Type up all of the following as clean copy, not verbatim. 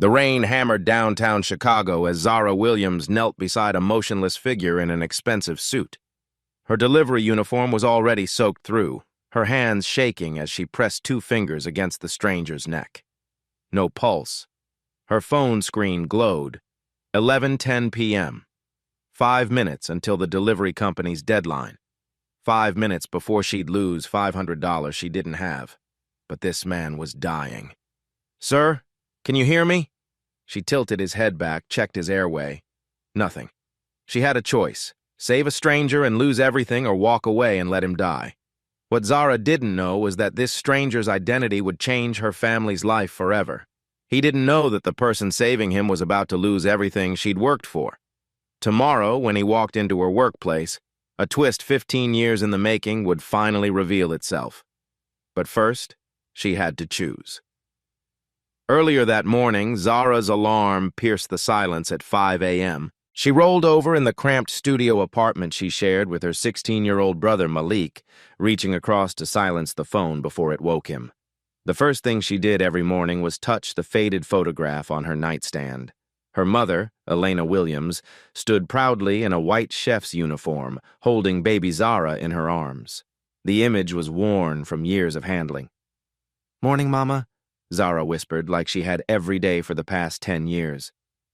The rain hammered downtown Chicago as Zara Williams knelt beside a motionless figure in an expensive suit. Her delivery uniform was already soaked through, her hands shaking as she pressed two fingers against the stranger's neck. No pulse. Her phone screen glowed. 11:10 p.m. 5 minutes until the delivery company's deadline. 5 minutes before she'd lose $500 she didn't have. But this man was dying. "Sir, can you hear me?" She tilted his head back, checked his airway. Nothing. She had a choice: save a stranger and lose everything, or walk away and let him die. What Zara didn't know was that this stranger's identity would change her family's life forever. He didn't know that the person saving him was about to lose everything she'd worked for. Tomorrow, when he walked into her workplace, a twist 15 years in the making would finally reveal itself. But first, she had to choose. Earlier that morning, Zara's alarm pierced the silence at 5 a.m. She rolled over in the cramped studio apartment she shared with her 16-year-old brother Malik, reaching across to silence the phone before it woke him. The first thing she did every morning was touch the faded photograph on her nightstand. Her mother, Elena Williams, stood proudly in a white chef's uniform, holding baby Zara in her arms. The image was worn from years of handling. "Morning, Mama," Zara whispered like she had every day for the past 10 years.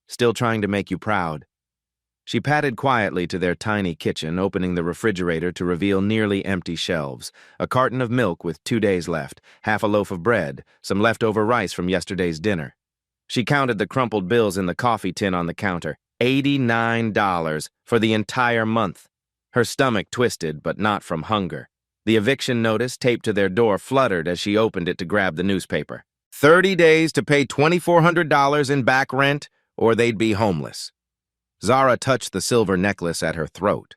"Still trying to make you proud." She padded quietly to their tiny kitchen, opening the refrigerator to reveal nearly empty shelves, a carton of milk with 2 days left, half a loaf of bread, some leftover rice from yesterday's dinner. She counted the crumpled bills in the coffee tin on the counter. $89 for the entire month. Her stomach twisted, but not from hunger. The eviction notice taped to their door fluttered as she opened it to grab the newspaper. 30 days to pay $2,400 in back rent, or they'd be homeless. Zara touched the silver necklace at her throat,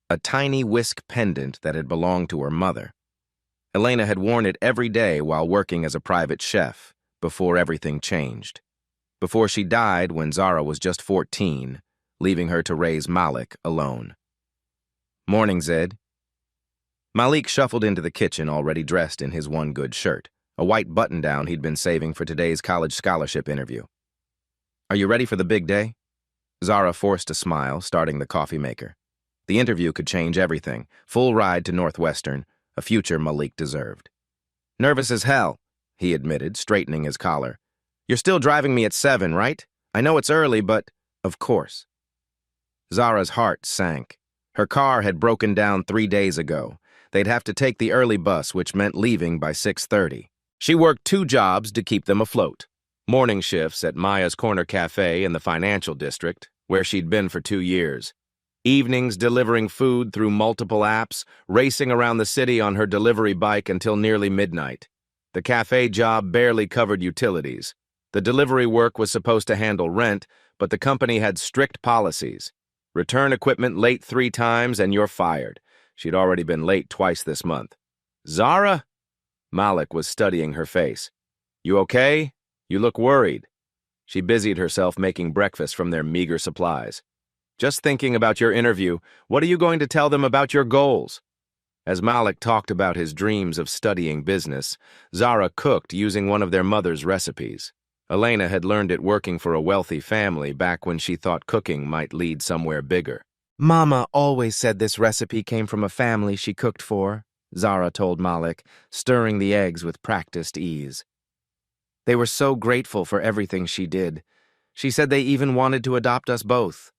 a tiny whisk pendant that had belonged to her mother. Elena had worn it every day while working as a private chef, before everything changed. Before she died when Zara was just 14, leaving her to raise Malik alone. "Morning, Zed." Malik shuffled into the kitchen already dressed in his one good shirt, a white button-down he'd been saving for today's college scholarship interview. "Are you ready for the big day?" Zara forced a smile, starting the coffee maker. The interview could change everything. Full ride to Northwestern, a future Malik deserved. "Nervous as hell," he admitted, straightening his collar. "You're still driving me at 7, right? I know it's early, but of course." Zara's heart sank. Her car had broken down 3 days ago. They'd have to take the early bus, which meant leaving by 6:30. She worked 2 jobs to keep them afloat. Morning shifts at Maya's Corner Cafe in the financial district, where she'd been for 2 years. Evenings delivering food through multiple apps, racing around the city on her delivery bike until nearly midnight. The cafe job barely covered utilities. The delivery work was supposed to handle rent, but the company had strict policies. Return equipment late 3 times and you're fired. She'd already been late twice this month. "Zara?" Malik was studying her face. "You okay? You look worried." She busied herself making breakfast from their meager supplies. "Just thinking about your interview. What are you going to tell them about your goals?" As Malik talked about his dreams of studying business, Zara cooked using one of their mother's recipes. Elena had learned it working for a wealthy family back when she thought cooking might lead somewhere bigger. "Mama always said this recipe came from a family she cooked for," Zara told Malik, stirring the eggs with practiced ease. "They were so grateful for everything she did. She said they even wanted to adopt us both."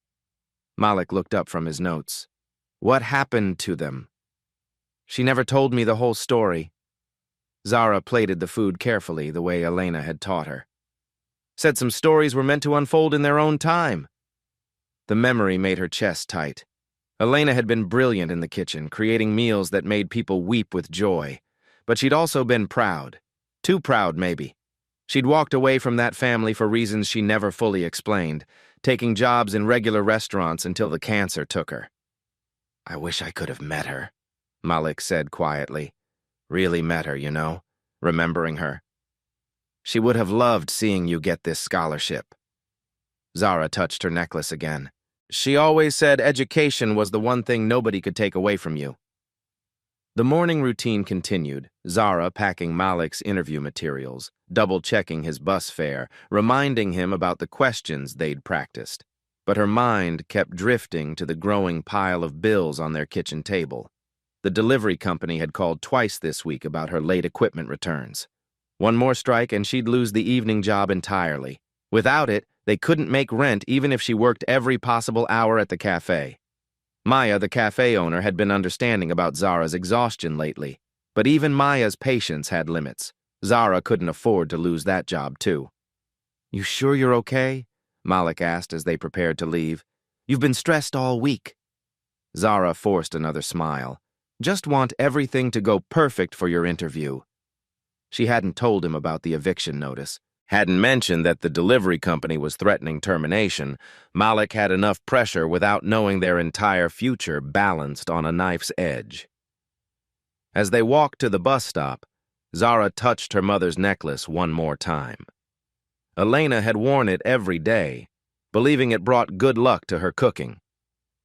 Malik looked up from his notes. "What happened to them?" "She never told me the whole story." Zara plated the food carefully, the way Elena had taught her. "Said some stories were meant to unfold in their own time." The memory made her chest tight. Elena had been brilliant in the kitchen, creating meals that made people weep with joy. But she'd also been proud. Too proud, maybe. She'd walked away from that family for reasons she never fully explained, taking jobs in regular restaurants until the cancer took her. "I wish I could have met her," Malik said quietly. "Really met her, you know, remembering her. She would have loved seeing you get this scholarship." Zara touched her necklace again. "She always said education was the one thing nobody could take away from you." The morning routine continued, Zara packing Malik's interview materials, double-checking his bus fare, reminding him about the questions they'd practiced. But her mind kept drifting to the growing pile of bills on their kitchen table. The delivery company had called twice this week about her late equipment returns. One more strike and she'd lose the evening job entirely. Without it, they couldn't make rent even if she worked every possible hour at the cafe. Maya, the cafe owner, had been understanding about Zara's exhaustion lately, but even Maya's patience had limits. Zara couldn't afford to lose that job, too. "You sure you're okay?" Malik asked as they prepared to leave. "You've been stressed all week." Zara forced another smile. "Just want everything to go perfect for your interview." She hadn't told him about the eviction notice, hadn't mentioned that the delivery company was threatening termination. Malik had enough pressure without knowing their entire future balanced on a knife's edge. As they walked to the bus stop, Zara touched her mother's necklace one more time. Elena had worn it every day, believing it brought good luck to her cooking.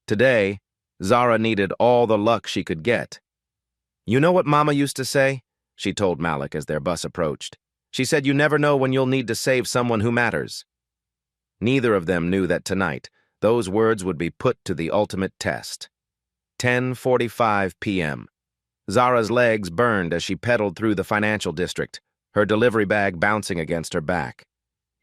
Today, Zara needed all the luck she could get. "You know what Mama used to say?" she told Malik as their bus approached. "She said you never know when you'll need to save someone who matters." Neither of them knew that tonight, those words would be put to the ultimate test. 10:45 p.m. Zara's legs burned as she pedaled through the financial district, her delivery bag bouncing against her back.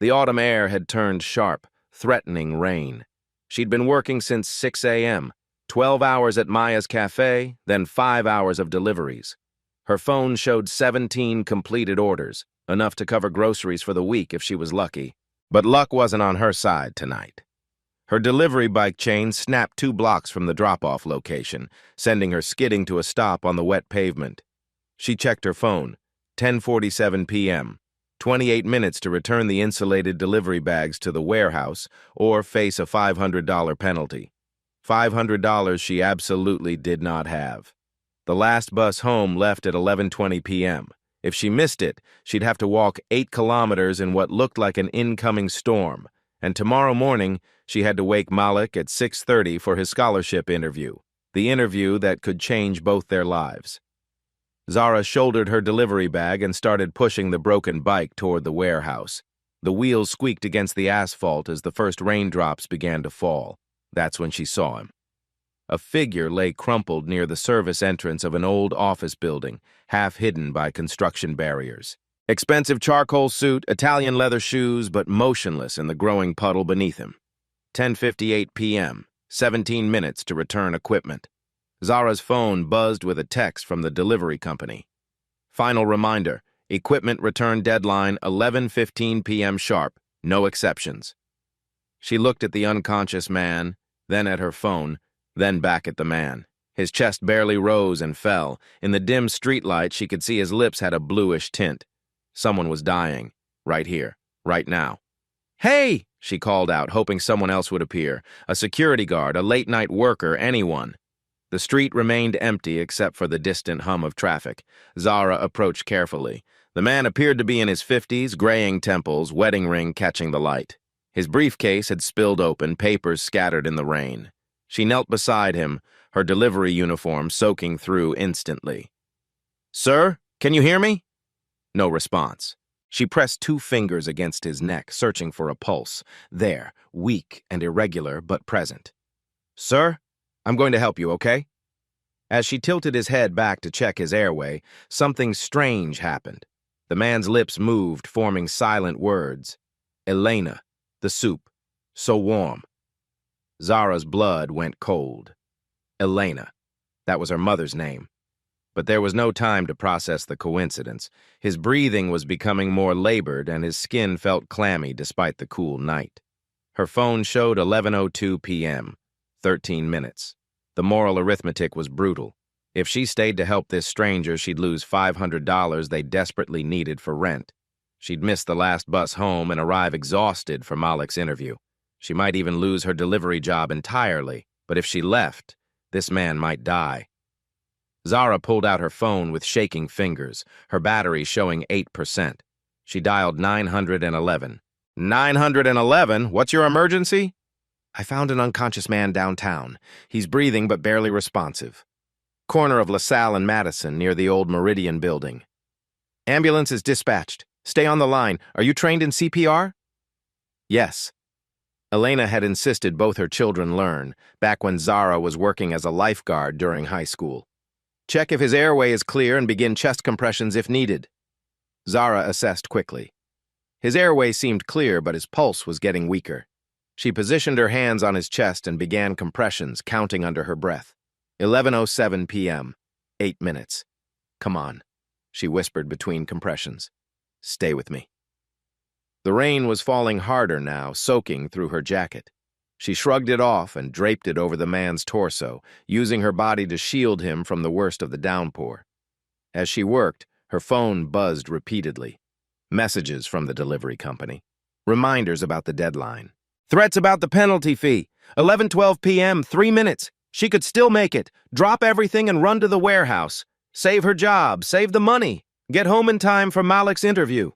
The autumn air had turned sharp, threatening rain. She'd been working since 6 a.m., 12 hours at Maya's cafe, then 5 hours of deliveries. Her phone showed 17 completed orders, enough to cover groceries for the week if she was lucky. But luck wasn't on her side tonight. Her delivery bike chain snapped 2 blocks from the drop-off location, sending her skidding to a stop on the wet pavement. She checked her phone. 10:47 p.m. 28 minutes to return the insulated delivery bags to the warehouse or face a $500 penalty. $500 she absolutely did not have. The last bus home left at 11:20 p.m. If she missed it, she'd have to walk 8 kilometers in what looked like an incoming storm. And tomorrow morning, she had to wake Malik at 6:30 for his scholarship interview, the interview that could change both their lives. Zara shouldered her delivery bag and started pushing the broken bike toward the warehouse. The wheels squeaked against the asphalt as the first raindrops began to fall. That's when she saw him. A figure lay crumpled near the service entrance of an old office building, half hidden by construction barriers. Expensive charcoal suit, Italian leather shoes, but motionless in the growing puddle beneath him. 10:58 p.m., 17 minutes to return equipment. Zara's phone buzzed with a text from the delivery company. Final reminder, equipment return deadline 11:15 p.m. sharp, no exceptions. She looked at the unconscious man, then at her phone, then back at the man. His chest barely rose and fell. In the dim streetlight, she could see his lips had a bluish tint. Someone was dying, right here, right now. "Hey!" she called out, hoping someone else would appear. A security guard, a late-night worker, anyone. The street remained empty except for the distant hum of traffic. Zara approached carefully. The man appeared to be in his 50s, graying temples, wedding ring catching the light. His briefcase had spilled open, papers scattered in the rain. She knelt beside him, her delivery uniform soaking through instantly. "Sir, can you hear me?" No response. She pressed 2 fingers against his neck, searching for a pulse. There, weak and irregular, but present. "Sir, I'm going to help you, okay?" As she tilted his head back to check his airway, something strange happened. The man's lips moved, forming silent words. "Elena, the soup, so warm." Zara's blood went cold. Elena. That was her mother's name. But there was no time to process the coincidence. His breathing was becoming more labored and his skin felt clammy despite the cool night. Her phone showed 11:02 p.m., 13 minutes. The moral arithmetic was brutal. If she stayed to help this stranger, she'd lose $500 they desperately needed for rent. She'd miss the last bus home and arrive exhausted for Malik's interview. She might even lose her delivery job entirely, but if she left, this man might die. Zara pulled out her phone with shaking fingers, her battery showing 8%. She dialed 911. 911? What's your emergency? "I found an unconscious man downtown. He's breathing but barely responsive. Corner of LaSalle and Madison near the old Meridian building. Ambulance is dispatched." Stay on the line. Are you trained in CPR? Yes. Elena had insisted both her children learn, back when Zara was working as a lifeguard during high school. Check if his airway is clear and begin chest compressions if needed. Zara assessed quickly. His airway seemed clear, but his pulse was getting weaker. She positioned her hands on his chest and began compressions, counting under her breath. 11:07 p.m. 8 minutes. Come on, she whispered between compressions. Stay with me. The rain was falling harder now, soaking through her jacket. She shrugged it off and draped it over the man's torso, using her body to shield him from the worst of the downpour. As she worked, her phone buzzed repeatedly. Messages from the delivery company. Reminders about the deadline. Threats about the penalty fee. 11:12 p.m., 3 minutes. She could still make it. Drop everything and run to the warehouse. Save her job, save the money. Get home in time for Malik's interview.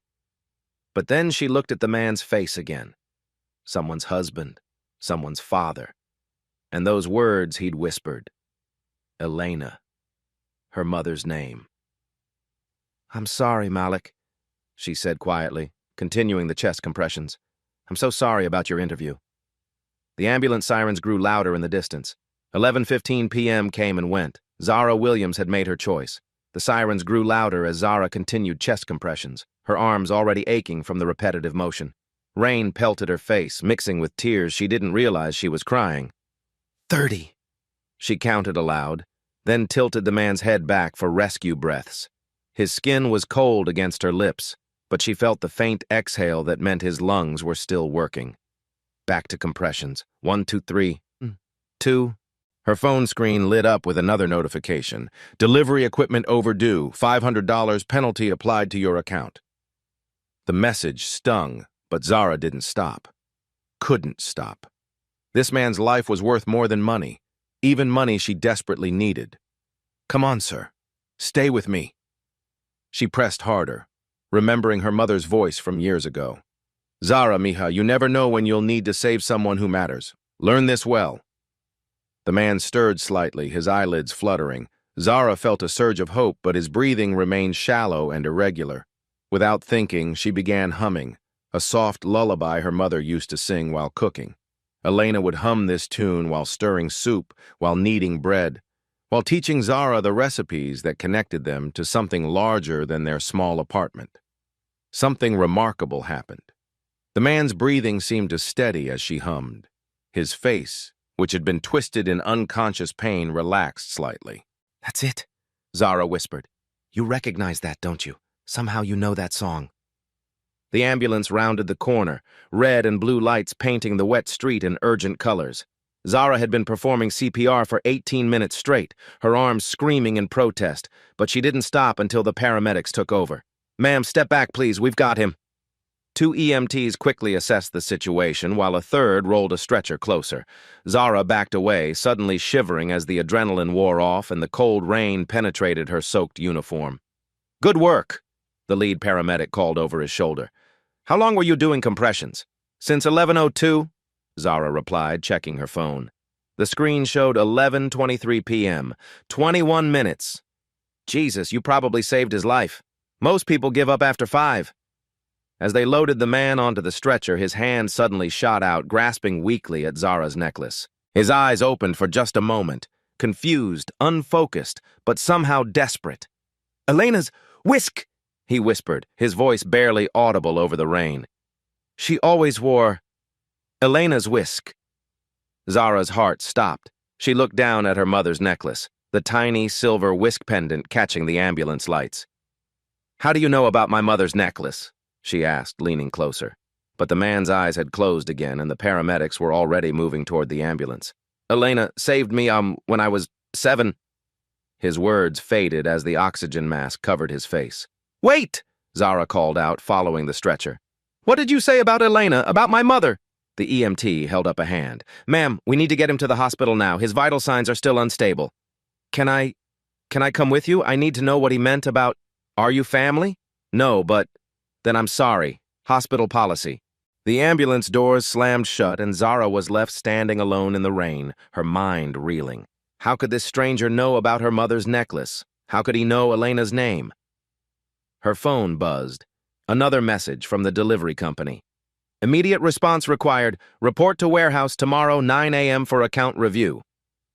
But then she looked at the man's face again. Someone's husband, someone's father. And those words he'd whispered. Elena. Her mother's name. I'm sorry, Malik, she said quietly, continuing the chest compressions. I'm so sorry about your interview. The ambulance sirens grew louder in the distance. 11:15 p.m. came and went. Zara Williams had made her choice. The sirens grew louder as Zara continued chest compressions, her arms already aching from the repetitive motion. Rain pelted her face, mixing with tears she didn't realize she was crying. 30. She counted aloud, then tilted the man's head back for rescue breaths. His skin was cold against her lips, but she felt the faint exhale that meant his lungs were still working. Back to compressions. 1, 2, 3. 2. Her phone screen lit up with another notification. Delivery equipment overdue. $500 penalty applied to your account. The message stung, but Zara didn't stop. Couldn't stop. This man's life was worth more than money, even money she desperately needed. Come on, sir. Stay with me. She pressed harder, remembering her mother's voice from years ago. Zara, mija, you never know when you'll need to save someone who matters. Learn this well. The man stirred slightly, his eyelids fluttering. Zara felt a surge of hope, but his breathing remained shallow and irregular. Without thinking, she began humming, a soft lullaby her mother used to sing while cooking. Elena would hum this tune while stirring soup, while kneading bread, while teaching Zara the recipes that connected them to something larger than their small apartment. Something remarkable happened. The man's breathing seemed to steady as she hummed. His face, which had been twisted in unconscious pain, relaxed slightly. That's it, Zara whispered. You recognize that, don't you? Somehow you know that song. The ambulance rounded the corner, red and blue lights painting the wet street in urgent colors. Zara had been performing CPR for 18 minutes straight, her arms screaming in protest, but she didn't stop until the paramedics took over. Ma'am, step back, please. We've got him. 2 EMTs quickly assessed the situation, while a third rolled a stretcher closer. Zara backed away, suddenly shivering as the adrenaline wore off and the cold rain penetrated her soaked uniform. Good work, the lead paramedic called over his shoulder. How long were you doing compressions? Since 11:02, Zara replied, checking her phone. The screen showed 11:23 p.m., 21 minutes. Jesus, you probably saved his life. Most people give up after 5. As they loaded the man onto the stretcher, his hand suddenly shot out, grasping weakly at Zara's necklace. His eyes opened for just a moment, confused, unfocused, but somehow desperate. Elena's whisk, he whispered, his voice barely audible over the rain. She always wore Elena's whisk. Zara's heart stopped. She looked down at her mother's necklace, the tiny silver whisk pendant catching the ambulance lights. How do you know about my mother's necklace? She asked, leaning closer. But the man's eyes had closed again, and the paramedics were already moving toward the ambulance. Elena saved me, when I was 7. His words faded as the oxygen mask covered his face. Wait! Zara called out, following the stretcher. What did you say about Elena, about my mother? The EMT held up a hand. Ma'am, we need to get him to the hospital now. His vital signs are still unstable. Can I come with you? I need to know what he meant about... Are you family? No, but... Then I'm sorry. Hospital policy. The ambulance doors slammed shut and Zara was left standing alone in the rain, her mind reeling. How could this stranger know about her mother's necklace? How could he know Elena's name? Her phone buzzed. Another message from the delivery company. Immediate response required. Report to warehouse tomorrow 9 a.m. for account review.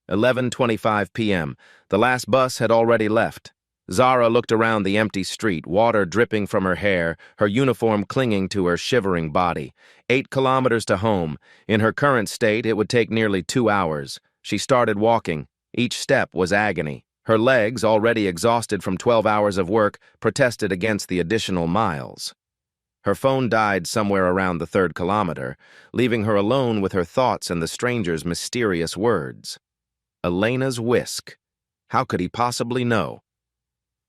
11:25 p.m. The last bus had already left. Zara looked around the empty street, water dripping from her hair, her uniform clinging to her shivering body. 8 kilometers to home. In her current state, it would take nearly 2 hours. She started walking. Each step was agony. Her legs, already exhausted from 12 hours of work, protested against the additional miles. Her phone died somewhere around the 3rd kilometer, leaving her alone with her thoughts and the stranger's mysterious words. Elena's whisk. How could he possibly know?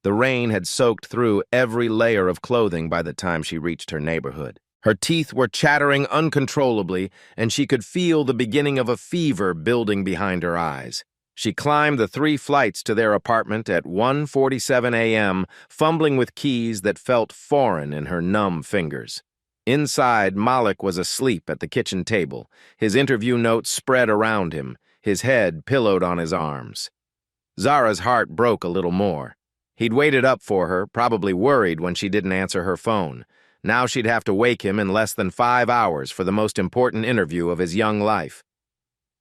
The rain had soaked through every layer of clothing by the time she reached her neighborhood. Her teeth were chattering uncontrollably, and she could feel the beginning of a fever building behind her eyes. She climbed the 3 flights to their apartment at 1:47 a.m., fumbling with keys that felt foreign in her numb fingers. Inside, Malik was asleep at the kitchen table, his interview notes spread around him, his head pillowed on his arms. Zara's heart broke a little more. He'd waited up for her, probably worried when she didn't answer her phone. Now she'd have to wake him in less than 5 hours for the most important interview of his young life.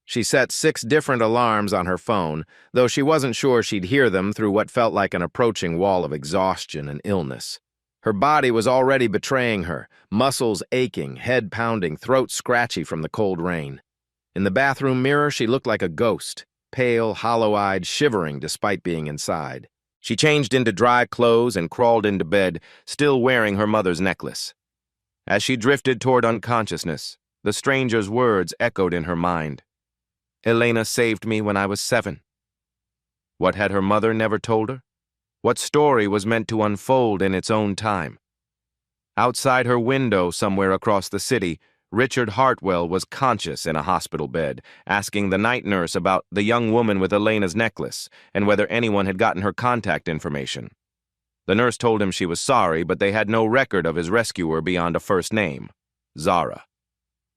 She set 6 different alarms on her phone, though she wasn't sure she'd hear them through what felt like an approaching wall of exhaustion and illness. Her body was already betraying her, muscles aching, head pounding, throat scratchy from the cold rain. In the bathroom mirror, she looked like a ghost, pale, hollow-eyed, shivering despite being inside. She changed into dry clothes and crawled into bed, still wearing her mother's necklace. As she drifted toward unconsciousness, the stranger's words echoed in her mind. Elena saved me when I was 7. What had her mother never told her? What story was meant to unfold in its own time? Outside her window, somewhere across the city, Richard Hartwell was conscious in a hospital bed, asking the night nurse about the young woman with Elena's necklace and whether anyone had gotten her contact information. The nurse told him she was sorry, but they had no record of his rescuer beyond a first name, Zara.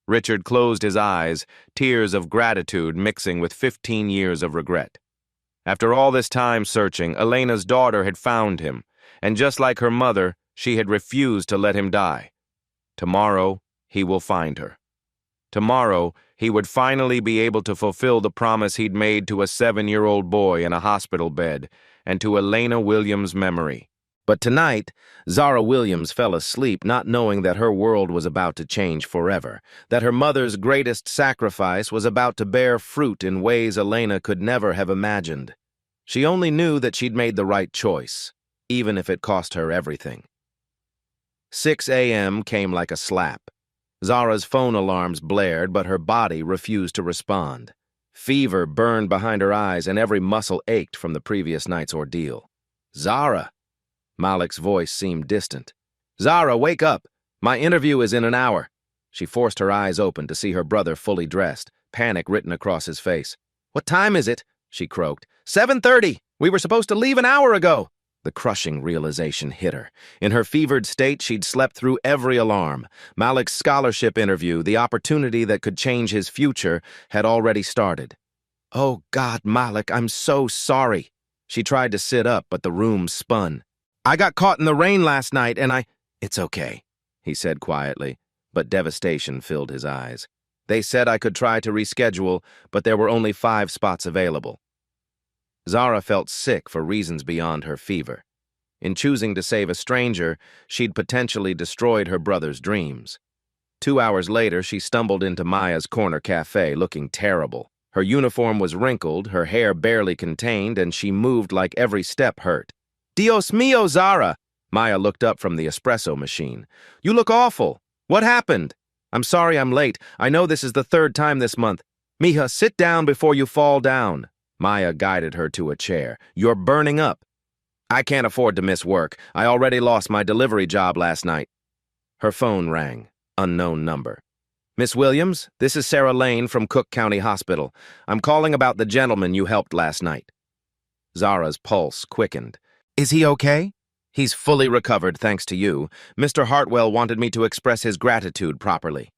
Richard closed his eyes, tears of gratitude mixing with 15 years of regret. After all this time searching, Elena's daughter had found him, and just like her mother, she had refused to let him die. Tomorrow, he will find her. Tomorrow, he would finally be able to fulfill the promise he'd made to a 7-year-old boy in a hospital bed and to Elena Williams' memory. But tonight, Zara Williams fell asleep not knowing that her world was about to change forever, that her mother's greatest sacrifice was about to bear fruit in ways Elena could never have imagined. She only knew that she'd made the right choice, even if it cost her everything. 6 a.m. came like a slap. Zara's phone alarms blared, but her body refused to respond. Fever burned behind her eyes and every muscle ached from the previous night's ordeal. Zara! Malik's voice seemed distant. Zara, wake up! My interview is in an hour. She forced her eyes open to see her brother fully dressed, panic written across his face. What time is it? She croaked. 7:30! We were supposed to leave an hour ago! The crushing realization hit her. In her fevered state, she'd slept through every alarm. Malik's scholarship interview, the opportunity that could change his future, had already started. Oh, God, Malik, I'm so sorry. She tried to sit up, but the room spun. I got caught in the rain last night, and It's okay, he said quietly, but devastation filled his eyes. They said I could try to reschedule, but there were only 5 spots available. Zara felt sick for reasons beyond her fever. In choosing to save a stranger, she'd potentially destroyed her brother's dreams. 2 hours later, she stumbled into Maya's corner cafe, looking terrible. Her uniform was wrinkled, her hair barely contained, and she moved like every step hurt. Dios mío, Zara! Maya looked up from the espresso machine. You look awful. What happened? I'm sorry I'm late. I know this is the 3rd time this month. Mija, sit down before you fall down. Maya guided her to a chair. You're burning up. I can't afford to miss work. I already lost my delivery job last night. Her phone rang. Unknown number. Miss Williams, this is Sarah Lane from Cook County Hospital. I'm calling about the gentleman you helped last night. Zara's pulse quickened. Is he okay? He's fully recovered, thanks to you. Mr. Hartwell wanted me to express his gratitude properly.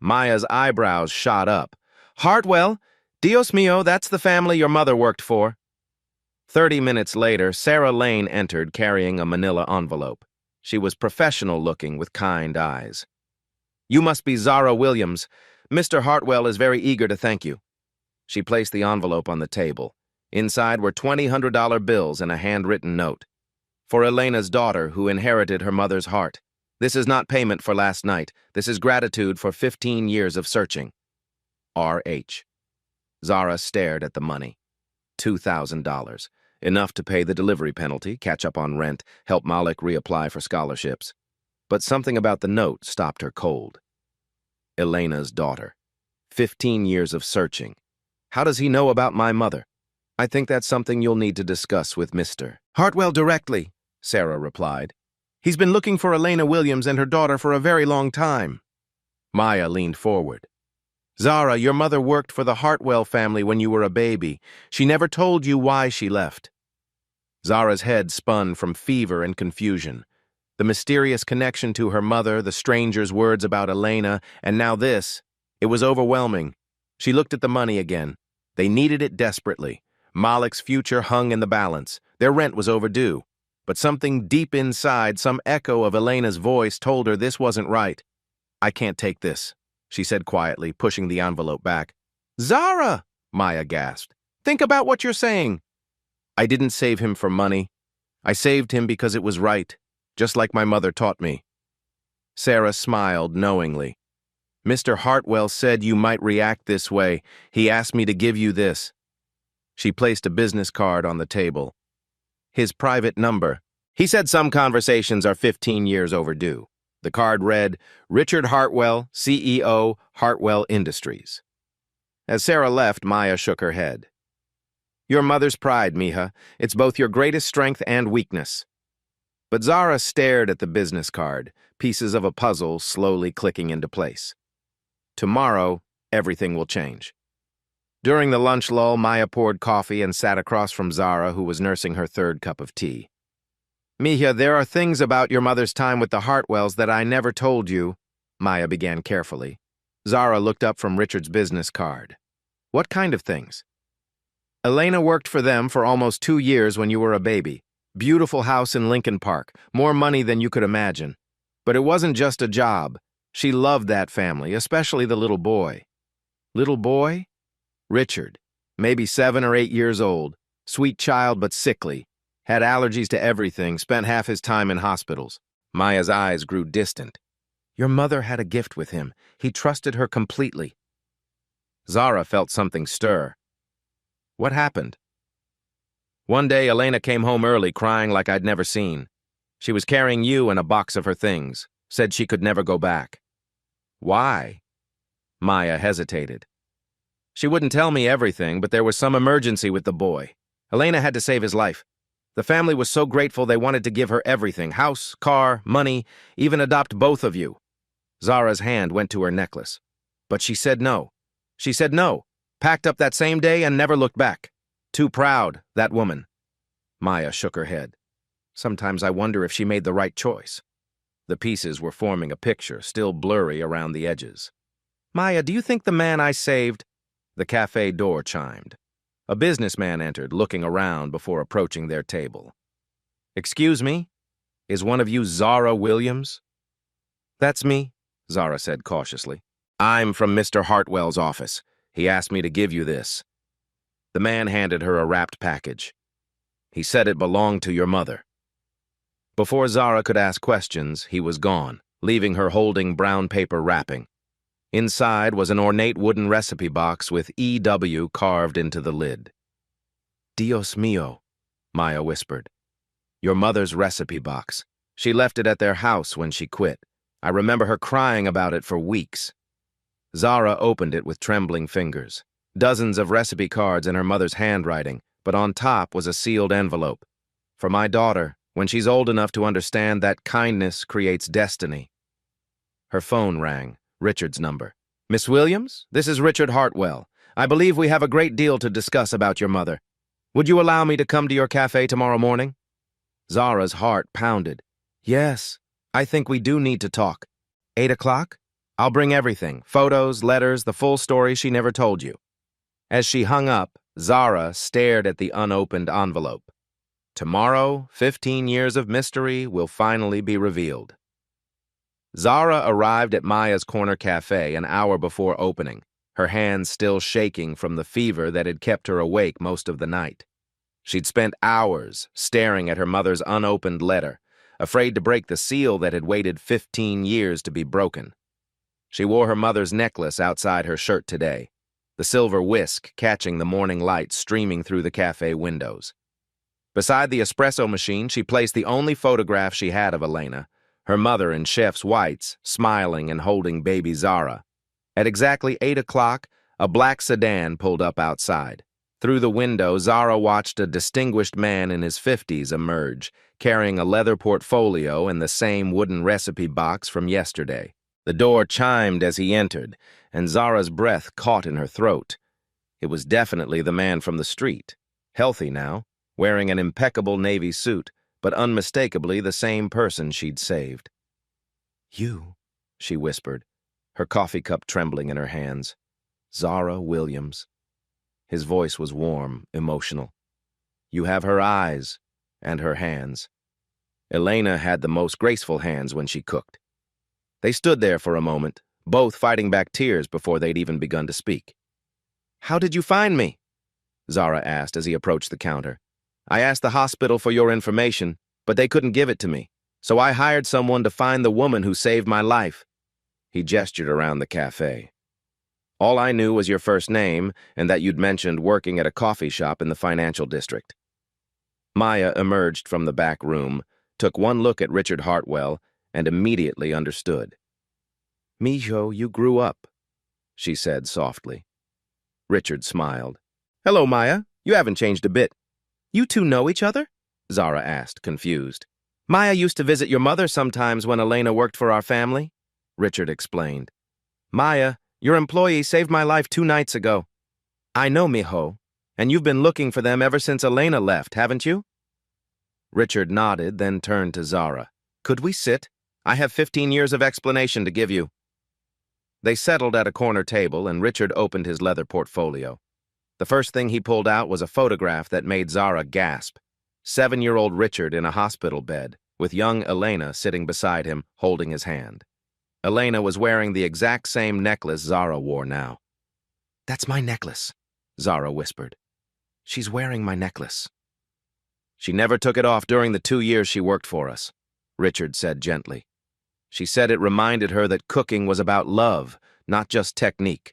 Maya's eyebrows shot up. Hartwell? Dios mío, that's the family your mother worked for. 30 minutes later, Sarah Lane entered carrying a manila envelope. She was professional-looking with kind eyes. "You must be Zara Williams. Mr. Hartwell is very eager to thank you." She placed the envelope on the table. Inside were $200 bills and a handwritten note. "For Elena's daughter, who inherited her mother's heart. This is not payment for last night. This is gratitude for 15 years of searching. R.H." Zara stared at the money. $2,000. Enough to pay the delivery penalty, catch up on rent, help Malik reapply for scholarships. But something about the note stopped her cold. Elena's daughter. 15 years of searching. How does he know about my mother? "I think that's something you'll need to discuss with Mr. Hartwell directly," Sarah replied. "He's been looking for Elena Williams and her daughter for a very long time." Maya leaned forward. "Zara, your mother worked for the Hartwell family when you were a baby. She never told you why she left." Zara's head spun from fever and confusion. The mysterious connection to her mother, the stranger's words about Elena, and now this. It was overwhelming. She looked at the money again. They needed it desperately. Malik's future hung in the balance. Their rent was overdue. But something deep inside, some echo of Elena's voice, told her this wasn't right. "I can't take this," she said quietly, pushing the envelope back. "Zara!" Maya gasped. "Think about what you're saying." "I didn't save him for money. I saved him because it was right, just like my mother taught me." Sarah smiled knowingly. "Mr. Hartwell said you might react this way. He asked me to give you this." She placed a business card on the table. "His private number. He said some conversations are 15 years overdue." The card read, "Richard Hartwell, CEO, Hartwell Industries." As Sarah left, Maya shook her head. "Your mother's pride, Miha. It's both your greatest strength and weakness." But Zara stared at the business card, pieces of a puzzle slowly clicking into place. Tomorrow, everything will change. During the lunch lull, Maya poured coffee and sat across from Zara, who was nursing her third cup of tea. "Miha, there are things about your mother's time with the Hartwells that I never told you," Maya began carefully. Zara looked up from Richard's business card. "What kind of things?" "Elena worked for them for almost 2 years when you were a baby. Beautiful house in Lincoln Park, more money than you could imagine. But it wasn't just a job. She loved that family, especially the little boy." "Little boy?" "Richard, maybe 7 or 8 years old, sweet child but sickly, had allergies to everything, spent half his time in hospitals." Maya's eyes grew distant. "Your mother had a gift with him. He trusted her completely." Zara felt something stir. "What happened?" "One day, Elena came home early, crying like I'd never seen. She was carrying you and a box of her things, said she could never go back." "Why?" Maya hesitated. "She wouldn't tell me everything, but there was some emergency with the boy. Elena had to save his life. The family was so grateful they wanted to give her everything, house, car, money, even adopt both of you." Zara's hand went to her necklace. "But she said no. She said no, packed up that same day and never looked back. Too proud, that woman." Maya shook her head. "Sometimes I wonder if she made the right choice." The pieces were forming a picture, still blurry around the edges. "Maya, do you think the man I saved—" The cafe door chimed. A businessman entered, looking around before approaching their table. "Excuse me? Is one of you Zara Williams?" "That's me," Zara said cautiously. "I'm from Mr. Hartwell's office. He asked me to give you this." The man handed her a wrapped package. "He said it belonged to your mother." Before Zara could ask questions, he was gone, leaving her holding brown paper wrapping. Inside was an ornate wooden recipe box with EW carved into the lid. "Dios mío," Maya whispered. "Your mother's recipe box. She left it at their house when she quit. I remember her crying about it for weeks." Zara opened it with trembling fingers. Dozens of recipe cards in her mother's handwriting, but on top was a sealed envelope. "For my daughter, when she's old enough to understand that kindness creates destiny." Her phone rang. Richard's number. "Miss Williams, this is Richard Hartwell. I believe we have a great deal to discuss about your mother. Would you allow me to come to your cafe tomorrow morning?" Zara's heart pounded. "Yes, I think we do need to talk. 8 o'clock? I'll bring everything, photos, letters, the full story she never told you." As she hung up, Zara stared at the unopened envelope. Tomorrow, 15 years of mystery will finally be revealed. Zara arrived at Maya's Corner Cafe an hour before opening, her hands still shaking from the fever that had kept her awake most of the night. She'd spent hours staring at her mother's unopened letter, afraid to break the seal that had waited 15 years to be broken. She wore her mother's necklace outside her shirt today, the silver whisk catching the morning light streaming through the cafe windows. Beside the espresso machine, she placed the only photograph she had of Elena, her mother in chef's whites, smiling and holding baby Zara. At exactly 8 o'clock, a black sedan pulled up outside. Through the window, Zara watched a distinguished man in his 50s emerge, carrying a leather portfolio and the same wooden recipe box from yesterday. The door chimed as he entered, and Zara's breath caught in her throat. It was definitely the man from the street, healthy now, wearing an impeccable navy suit, but unmistakably the same person she'd saved. "You," she whispered, her coffee cup trembling in her hands. "Zara Williams." His voice was warm, emotional. "You have her eyes and her hands." Elena had the most graceful hands when she cooked. They stood there for a moment, both fighting back tears before they'd even begun to speak. "How did you find me?" Zara asked as he approached the counter. "I asked the hospital for your information, but they couldn't give it to me, so I hired someone to find the woman who saved my life." He gestured around the cafe. "All I knew was your first name and that you'd mentioned working at a coffee shop in the financial district." Maya emerged from the back room, took one look at Richard Hartwell, and immediately understood. "Mijo, you grew up," she said softly. Richard smiled. "Hello, Maya. You haven't changed a bit." "You two know each other?" Zara asked, confused. "Maya used to visit your mother sometimes when Elena worked for our family," Richard explained. "Maya, your employee saved my life 2 nights ago." "I know, mijo. And you've been looking for them ever since Elena left, haven't you?" Richard nodded, then turned to Zara. "Could we sit? I have 15 years of explanation to give you." They settled at a corner table, and Richard opened his leather portfolio. The first thing he pulled out was a photograph that made Zara gasp. 7-year-old Richard in a hospital bed, with young Elena sitting beside him, holding his hand. Elena was wearing the exact same necklace Zara wore now. "That's my necklace," Zara whispered. "She's wearing my necklace." "She never took it off during the 2 years she worked for us," Richard said gently. "She said it reminded her that cooking was about love, not just technique."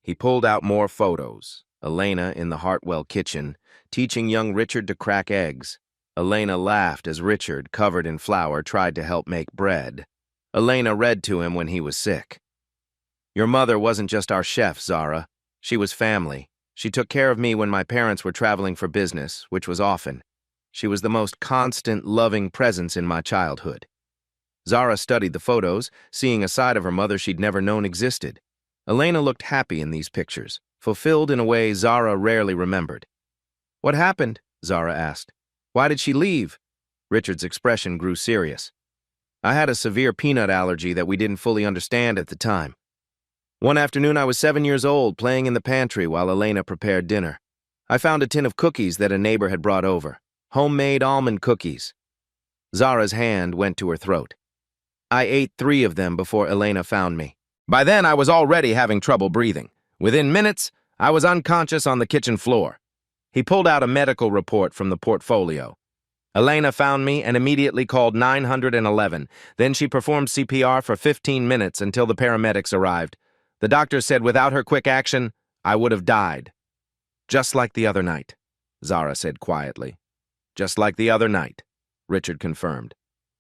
He pulled out more photos. Elena in the Hartwell kitchen, teaching young Richard to crack eggs. Elena laughed as Richard, covered in flour, tried to help make bread. Elena read to him when he was sick. "Your mother wasn't just our chef, Zara. She was family. She took care of me when my parents were traveling for business, which was often. She was the most constant, loving presence in my childhood." Zara studied the photos, seeing a side of her mother she'd never known existed. Elena looked happy in these pictures, fulfilled in a way Zara rarely remembered. "What happened?" Zara asked. "Why did she leave?" Richard's expression grew serious. "I had a severe peanut allergy that we didn't fully understand at the time. One afternoon I was 7 years old, playing in the pantry while Elena prepared dinner. I found a tin of cookies that a neighbor had brought over. Homemade almond cookies." Zara's hand went to her throat. "I ate 3 of them before Elena found me. By then I was already having trouble breathing. Within minutes, I was unconscious on the kitchen floor." He pulled out a medical report from the portfolio. "Elena found me and immediately called 911. Then she performed CPR for 15 minutes until the paramedics arrived. The doctor said without her quick action, I would have died." "Just like the other night," Zara said quietly. "Just like the other night," Richard confirmed.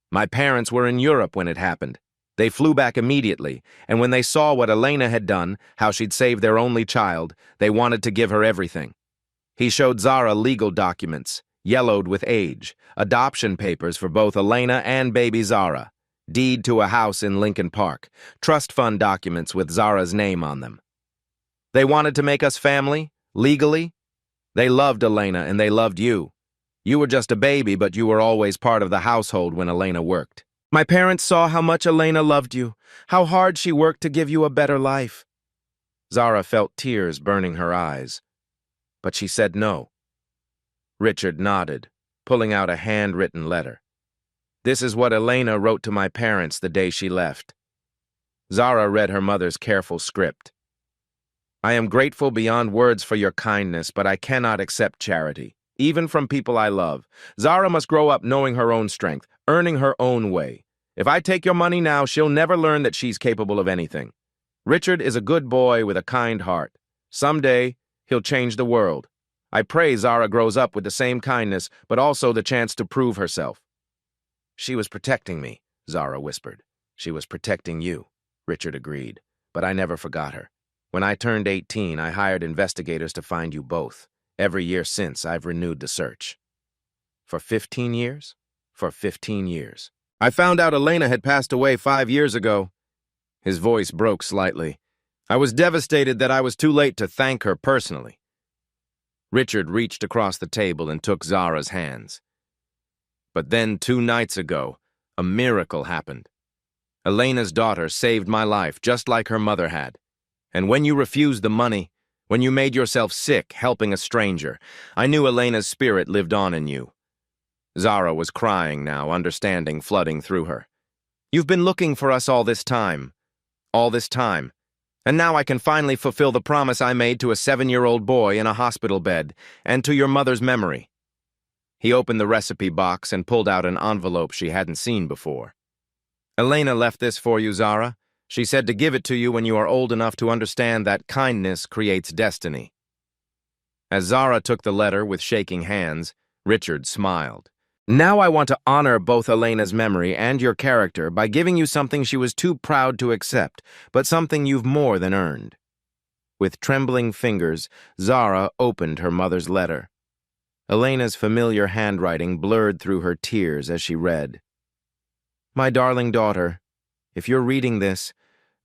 "My parents were in Europe when it happened. They flew back immediately, and when they saw what Elena had done, how she'd saved their only child, they wanted to give her everything." He showed Zara legal documents, yellowed with age, adoption papers for both Elena and baby Zara, deed to a house in Lincoln Park, trust fund documents with Zara's name on them. "They wanted to make us family, legally. They loved Elena and they loved you. You were just a baby, but you were always part of the household when Elena worked. My parents saw how much Elena loved you, how hard she worked to give you a better life." Zara felt tears burning her eyes, but she said no. Richard nodded. pulling out a handwritten letter. This is what Elena wrote to my parents the day she left. Zara read her mother's careful script. I am grateful beyond words for your kindness, but I cannot accept charity, even from people I love. Zara must grow up knowing her own strength, earning her own way. If I take your money now, she'll never learn that she's capable of anything. Richard is a good boy with a kind heart. Someday, he'll change the world. I pray Zara grows up with the same kindness, but also the chance to prove herself. She was protecting me, Zara whispered. She was protecting you, Richard agreed, but I never forgot her. When I turned 18, I hired investigators to find you both. Every year since, I've renewed the search. For 15 years? For 15 years. I found out Elena had passed away 5 years ago. His voice broke slightly. I was devastated that I was too late to thank her personally. Richard reached across the table and took Zara's hands. But then 2 nights ago, a miracle happened. Elena's daughter saved my life just like her mother had. And when you refused the money, when you made yourself sick helping a stranger, I knew Elena's spirit lived on in you. Zara was crying now, understanding flooding through her. You've been looking for us all this time. And now I can finally fulfill the promise I made to a 7-year-old boy in a hospital bed, and to your mother's memory. He opened the recipe box and pulled out an envelope she hadn't seen before. Elena left this for you, Zara. She said to give it to you when you are old enough to understand that kindness creates destiny. As Zara took the letter with shaking hands, Richard smiled. Now I want to honor both Elena's memory and your character by giving you something she was too proud to accept, but something you've more than earned. With trembling fingers, Zara opened her mother's letter. Elena's familiar handwriting blurred through her tears as she read. My darling daughter, if you're reading this,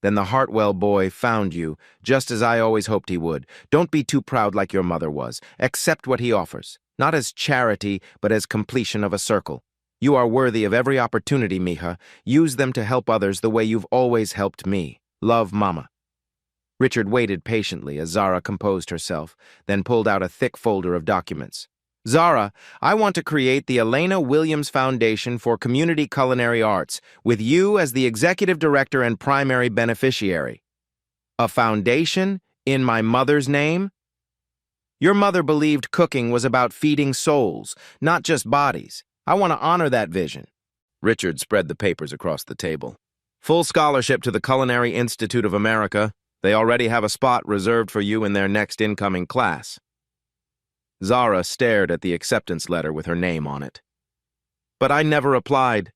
then the Hartwell boy found you, just as I always hoped he would. Don't be too proud like your mother was. Accept what he offers. Not as charity, but as completion of a circle. You are worthy of every opportunity, Mija. Use them to help others the way you've always helped me. Love, Mama. Richard waited patiently as Zara composed herself, then pulled out a thick folder of documents. Zara, I want to create the Elena Williams Foundation for Community Culinary Arts, with you as the executive director and primary beneficiary. A foundation in my mother's name? Your mother believed cooking was about feeding souls, not just bodies. I want to honor that vision. Richard spread the papers across the table. Full scholarship to the Culinary Institute of America. They already have a spot reserved for you in their next incoming class. Zara stared at the acceptance letter with her name on it. But I never applied.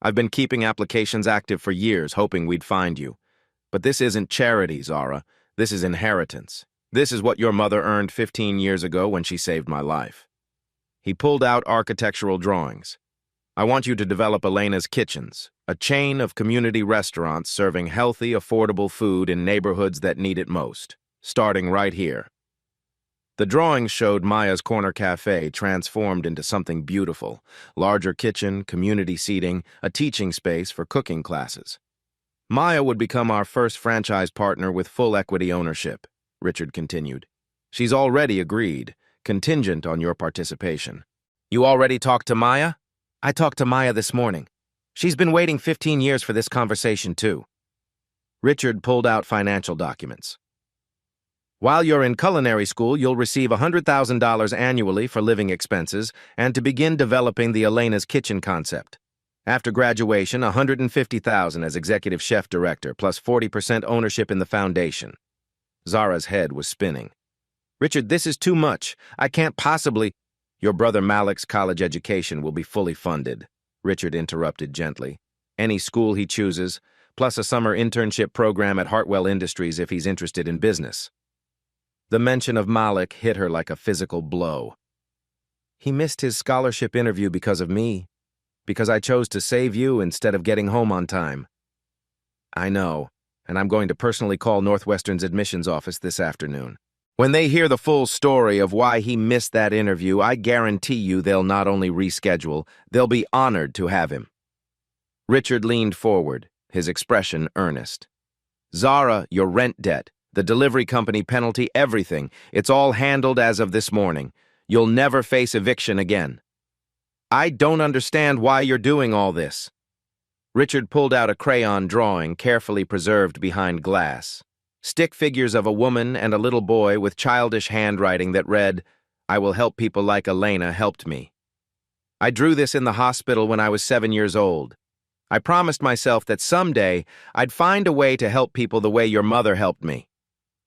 I've been keeping applications active for years, hoping we'd find you. But this isn't charity, Zara. This is inheritance. This is what your mother earned 15 years ago when she saved my life. He pulled out architectural drawings. I want you to develop Elena's Kitchens, a chain of community restaurants serving healthy, affordable food in neighborhoods that need it most, starting right here. The drawings showed Maya's Corner Cafe transformed into something beautiful. Larger kitchen, community seating, a teaching space for cooking classes. Maya would become our first franchise partner with full equity ownership, Richard continued. She's already agreed, contingent on your participation. You already talked to Maya? I talked to Maya this morning. She's been waiting 15 years for this conversation, too. Richard pulled out financial documents. While you're in culinary school, you'll receive $100,000 annually for living expenses and to begin developing the Elena's Kitchen concept. After graduation, $150,000 as executive chef director, plus 40% ownership in the foundation. Zara's head was spinning. Richard, this is too much. I can't possibly... Your brother Malik's college education will be fully funded, Richard interrupted gently. Any school he chooses, plus a summer internship program at Hartwell Industries if he's interested in business. The mention of Malik hit her like a physical blow. He missed his scholarship interview because of me, because I chose to save you instead of getting home on time. I know, and I'm going to personally call Northwestern's admissions office this afternoon. When they hear the full story of why he missed that interview, I guarantee you they'll not only reschedule, they'll be honored to have him. Richard leaned forward, his expression earnest. Zara, your rent debt, the delivery company penalty, everything, it's all handled as of this morning. You'll never face eviction again. I don't understand why you're doing all this. Richard pulled out a crayon drawing carefully preserved behind glass. Stick figures of a woman and a little boy with childish handwriting that read, "I will help people like Elena helped me." I drew this in the hospital when I was 7 years old. I promised myself that someday I'd find a way to help people the way your mother helped me.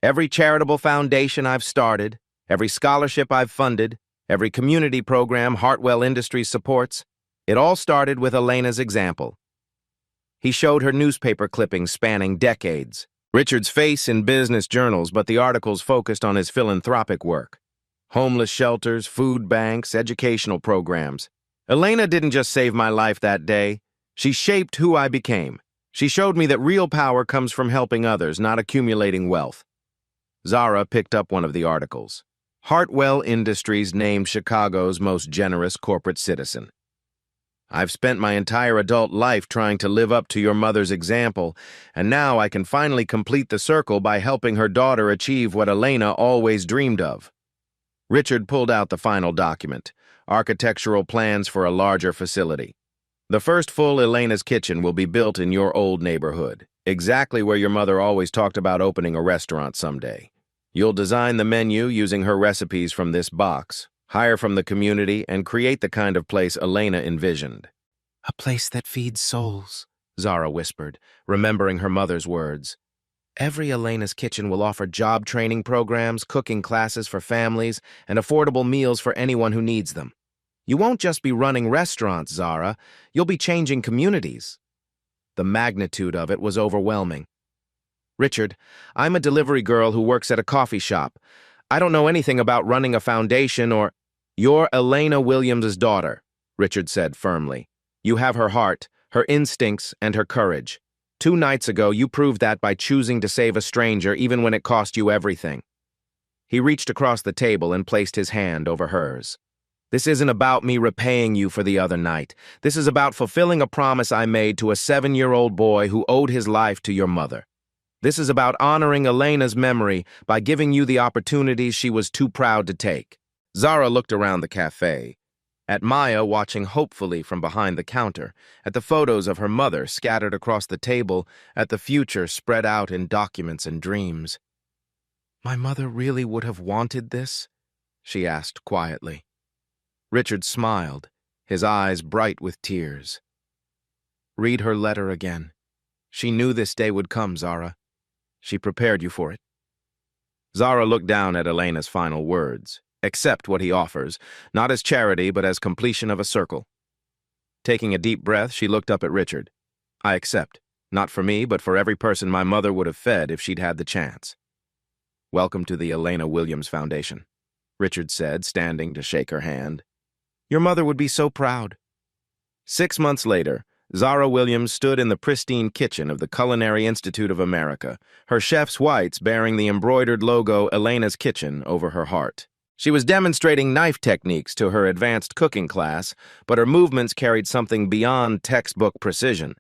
Every charitable foundation I've started, every scholarship I've funded, every community program Hartwell Industries supports, it all started with Elena's example. He showed her newspaper clippings spanning decades. Richard's face in business journals, but the articles focused on his philanthropic work. Homeless shelters, food banks, educational programs. Elena didn't just save my life that day. She shaped who I became. She showed me that real power comes from helping others, not accumulating wealth. Zara picked up one of the articles. Hartwell Industries named Chicago's most generous corporate citizen. I've spent my entire adult life trying to live up to your mother's example, and now I can finally complete the circle by helping her daughter achieve what Elena always dreamed of. Richard pulled out the final document, architectural plans for a larger facility. The first full Elena's Kitchen will be built in your old neighborhood, exactly where your mother always talked about opening a restaurant someday. You'll design the menu using her recipes from this box, hire from the community, and create the kind of place Elena envisioned. "A place that feeds souls," Zara whispered, remembering her mother's words. "Every Elena's Kitchen will offer job training programs, cooking classes for families, and affordable meals for anyone who needs them. You won't just be running restaurants, Zara. You'll be changing communities." The magnitude of it was overwhelming. "Richard, I'm a delivery girl who works at a coffee shop. I don't know anything about running a foundation or—" "You're Elena Williams' daughter," Richard said firmly. "You have her heart, her instincts, and her courage. 2 nights ago, you proved that by choosing to save a stranger even when it cost you everything." He reached across the table and placed his hand over hers. "This isn't about me repaying you for the other night. This is about fulfilling a promise I made to a 7-year-old boy who owed his life to your mother. This is about honoring Elena's memory by giving you the opportunities she was too proud to take." Zara looked around the cafe, at Maya watching hopefully from behind the counter, at the photos of her mother scattered across the table, at the future spread out in documents and dreams. "My mother really would have wanted this?" she asked quietly. Richard smiled, his eyes bright with tears. "Read her letter again. She knew this day would come, Zara. She prepared you for it." Zara looked down at Elena's final words. "Accept what he offers, not as charity but as completion of a circle." Taking a deep breath, she looked up at Richard. "I accept, not for me, but for every person my mother would have fed if she'd had the chance." "Welcome to the Elena Williams Foundation," Richard said, standing to shake her hand. "Your mother would be so proud." 6 months later, Zara Williams stood in the pristine kitchen of the Culinary Institute of America, her chef's whites bearing the embroidered logo Elena's Kitchen over her heart. She was demonstrating knife techniques to her advanced cooking class, but her movements carried something beyond textbook precision.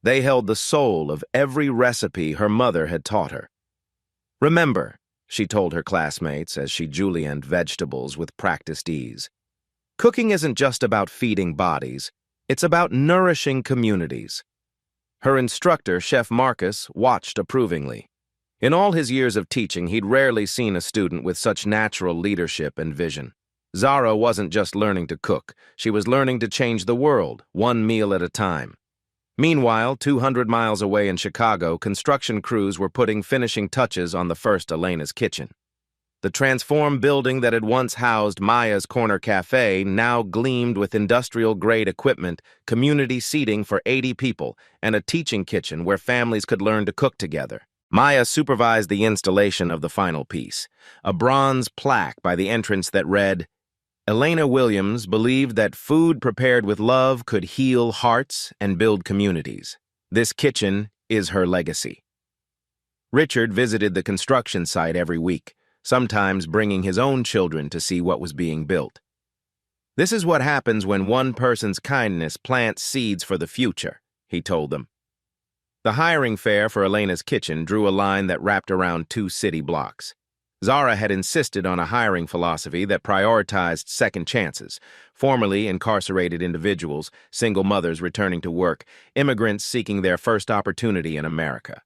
They held the soul of every recipe her mother had taught her. "Remember," she told her classmates as she julienned vegetables with practiced ease, "cooking isn't just about feeding bodies, it's about nourishing communities." Her instructor, Chef Marcus, watched approvingly. In all his years of teaching, he'd rarely seen a student with such natural leadership and vision. Zara wasn't just learning to cook, she was learning to change the world, one meal at a time. Meanwhile, 200 miles away in Chicago, construction crews were putting finishing touches on the first Elena's Kitchen. The transformed building that had once housed Maya's Corner Cafe now gleamed with industrial-grade equipment, community seating for 80 people, and a teaching kitchen where families could learn to cook together. Maya supervised the installation of the final piece, a bronze plaque by the entrance that read, "Elena Williams believed that food prepared with love could heal hearts and build communities. This kitchen is her legacy." Richard visited the construction site every week, sometimes bringing his own children to see what was being built. "This is what happens when one person's kindness plants seeds for the future," he told them. The hiring fair for Elena's Kitchen drew a line that wrapped around 2 city blocks. Zara had insisted on a hiring philosophy that prioritized second chances: formerly incarcerated individuals, single mothers returning to work, immigrants seeking their first opportunity in America.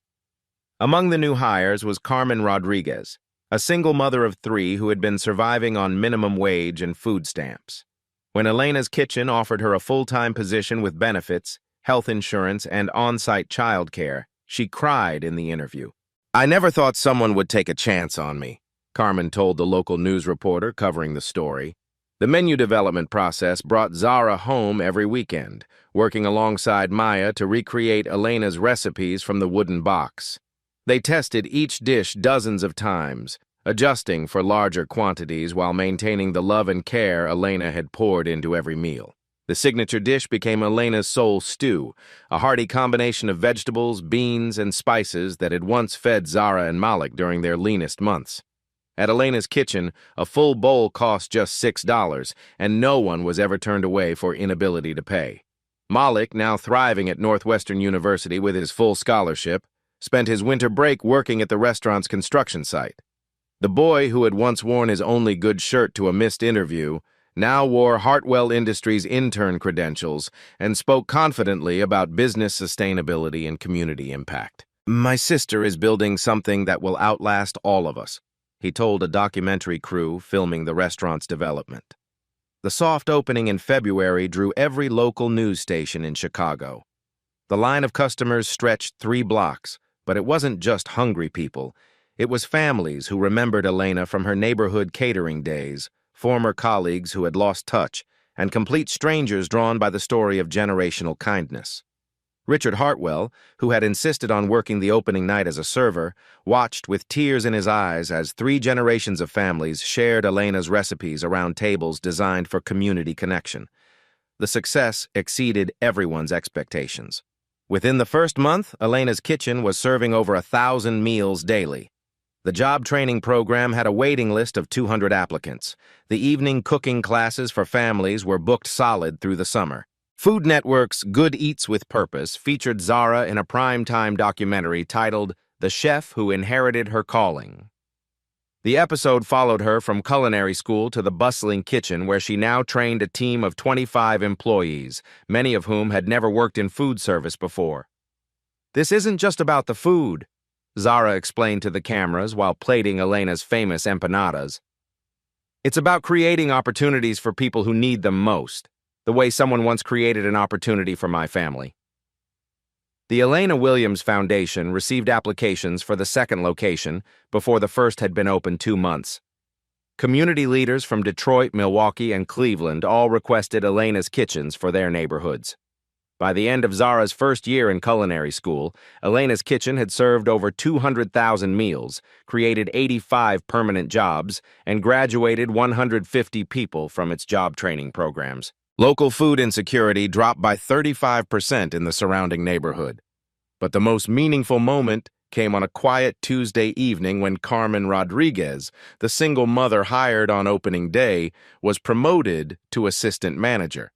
Among the new hires was Carmen Rodriguez, a single mother of three who had been surviving on minimum wage and food stamps. When Elena's Kitchen offered her a full-time position with benefits, health insurance, and on-site childcare, she cried in the interview. "I never thought someone would take a chance on me," Carmen told the local news reporter covering the story. The menu development process brought Zara home every weekend, working alongside Maya to recreate Elena's recipes from the wooden box. They tested each dish dozens of times, adjusting for larger quantities while maintaining the love and care Elena had poured into every meal. The signature dish became Elena's soul stew, a hearty combination of vegetables, beans, and spices that had once fed Zara and Malik during their leanest months. At Elena's Kitchen, a full bowl cost just $6, and no one was ever turned away for inability to pay. Malik, now thriving at Northwestern University with his full scholarship, spent his winter break working at the restaurant's construction site. The boy who had once worn his only good shirt to a missed interview now wore Hartwell Industries intern credentials and spoke confidently about business sustainability and community impact. "My sister is building something that will outlast all of us," he told a documentary crew filming the restaurant's development. The soft opening in February drew every local news station in Chicago. The line of customers stretched 3 blocks, but it wasn't just hungry people. It was families who remembered Elena from her neighborhood catering days, former colleagues who had lost touch, and complete strangers drawn by the story of generational kindness. Richard Hartwell, who had insisted on working the opening night as a server, watched with tears in his eyes as 3 generations of families shared Elena's recipes around tables designed for community connection. The success exceeded everyone's expectations. Within the first month, Elena's Kitchen was serving over 1,000 meals daily. The job training program had a waiting list of 200 applicants. The evening cooking classes for families were booked solid through the summer. Food Network's Good Eats with Purpose featured Zara in a primetime documentary titled "The Chef Who Inherited Her Calling." The episode followed her from culinary school to the bustling kitchen, where she now trained a team of 25 employees, many of whom had never worked in food service before. "This isn't just about the food," Zara explained to the cameras while plating Elena's famous empanadas. "It's about creating opportunities for people who need them most, the way someone once created an opportunity for my family." The Elena Williams Foundation received applications for the second location before the first had been open 2 months. Community leaders from Detroit, Milwaukee, and Cleveland all requested Elena's Kitchens for their neighborhoods. By the end of Zara's first year in culinary school, Elena's Kitchen had served over 200,000 meals, created 85 permanent jobs, and graduated 150 people from its job training programs. Local food insecurity dropped by 35% in the surrounding neighborhood. But the most meaningful moment came on a quiet Tuesday evening when Carmen Rodriguez, the single mother hired on opening day, was promoted to assistant manager.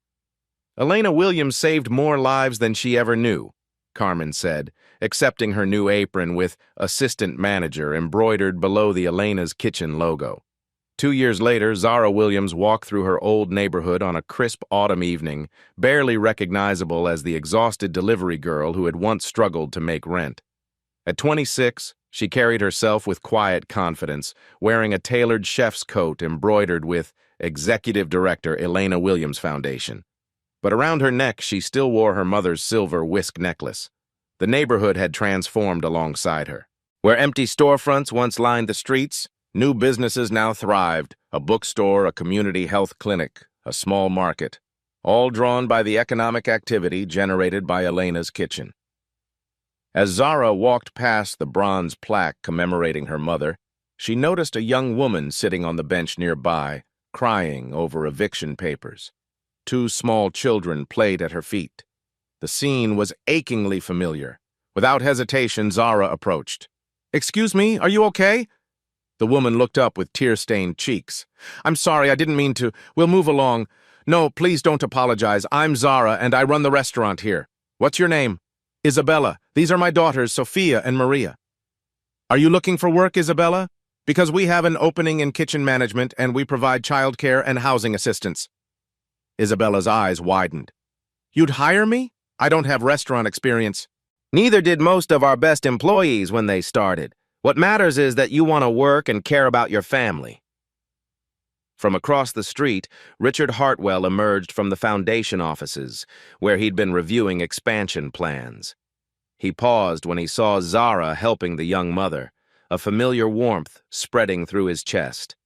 "Elena Williams saved more lives than she ever knew," Carmen said, accepting her new apron with assistant manager embroidered below the Elena's Kitchen logo. 2 years later, Zara Williams walked through her old neighborhood on a crisp autumn evening, barely recognizable as the exhausted delivery girl who had once struggled to make rent. At 26, she carried herself with quiet confidence, wearing a tailored chef's coat embroidered with Executive Director Elena Williams Foundation. But around her neck, she still wore her mother's silver whisk necklace. The neighborhood had transformed alongside her. Where empty storefronts once lined the streets, new businesses now thrived: a bookstore, a community health clinic, a small market, all drawn by the economic activity generated by Elena's Kitchen. As Zara walked past the bronze plaque commemorating her mother, she noticed a young woman sitting on the bench nearby, crying over eviction papers. 2 small children played at her feet. The scene was achingly familiar. Without hesitation, Zara approached. "Excuse me, are you okay?" The woman looked up with tear-stained cheeks. "I'm sorry, I didn't mean to. We'll move along. No, please don't apologize. I'm Zara, and I run the restaurant here. What's your name?" "Isabella. These are my daughters, Sophia and Maria." "Are you looking for work, Isabella?" Because we have an opening in kitchen management and we provide childcare and housing assistance. Isabella's eyes widened. You'd hire me? I don't have restaurant experience. Neither did most of our best employees when they started. What matters is that you want to work and care about your family. From across the street, Richard Hartwell emerged from the foundation offices, where he'd been reviewing expansion plans. He paused when he saw Zara helping the young mother, a familiar warmth spreading through his chest.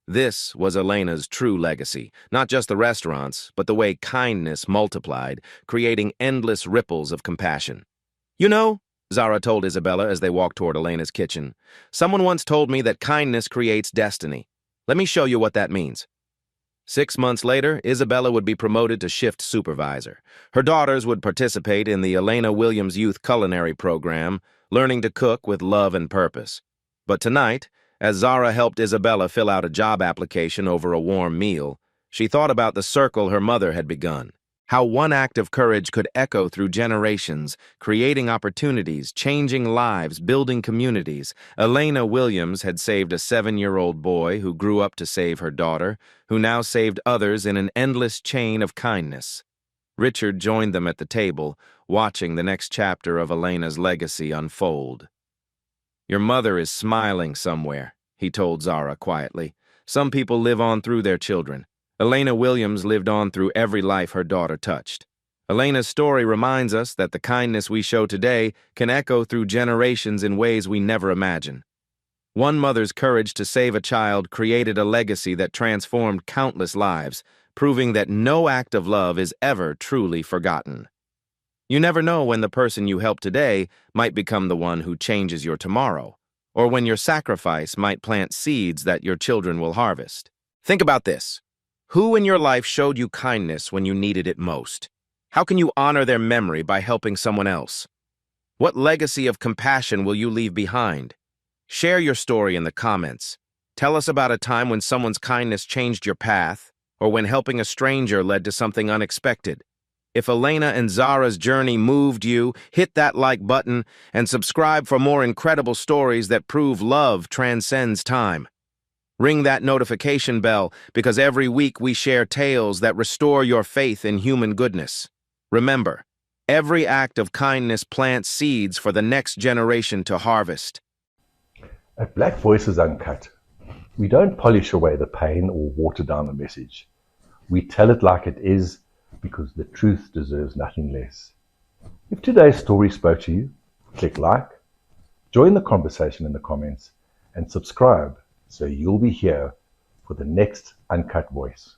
This was Elena's true legacy, not just the restaurants, but the way kindness multiplied, creating endless ripples of compassion. You know, Zara told Isabella as they walked toward Elena's kitchen, someone once told me that kindness creates destiny. Let me show you what that means. 6 months later, Isabella would be promoted to shift supervisor. Her daughters would participate in the Elena Williams Youth Culinary Program, learning to cook with love and purpose. But tonight, as Zara helped Isabella fill out a job application over a warm meal, she thought about the circle her mother had begun. How one act of courage could echo through generations, creating opportunities, changing lives, building communities. Elena Williams had saved a 7-year-old boy who grew up to save her daughter, who now saved others in an endless chain of kindness. Richard joined them at the table, watching the next chapter of Elena's legacy unfold. Your mother is smiling somewhere, he told Zara quietly. Some people live on through their children. Elena Williams lived on through every life her daughter touched. Elena's story reminds us that the kindness we show today can echo through generations in ways we never imagine. One mother's courage to save a child created a legacy that transformed countless lives, proving that no act of love is ever truly forgotten. You never know when the person you help today might become the one who changes your tomorrow, or when your sacrifice might plant seeds that your children will harvest. Think about this. Who in your life showed you kindness when you needed it most? How can you honor their memory by helping someone else? What legacy of compassion will you leave behind? Share your story in the comments. Tell us about a time when someone's kindness changed your path, or when helping a stranger led to something unexpected. If Elena and Zara's journey moved you, hit that like button and subscribe for more incredible stories that prove love transcends time. Ring that notification bell because every week we share tales that restore your faith in human goodness. Remember, every act of kindness plants seeds for the next generation to harvest. At Black Voices Uncut, we don't polish away the pain or water down the message. We tell it like it is because the truth deserves nothing less. If today's story spoke to you, click like, join the conversation in the comments, and subscribe so you'll be here for the next Uncut Voice.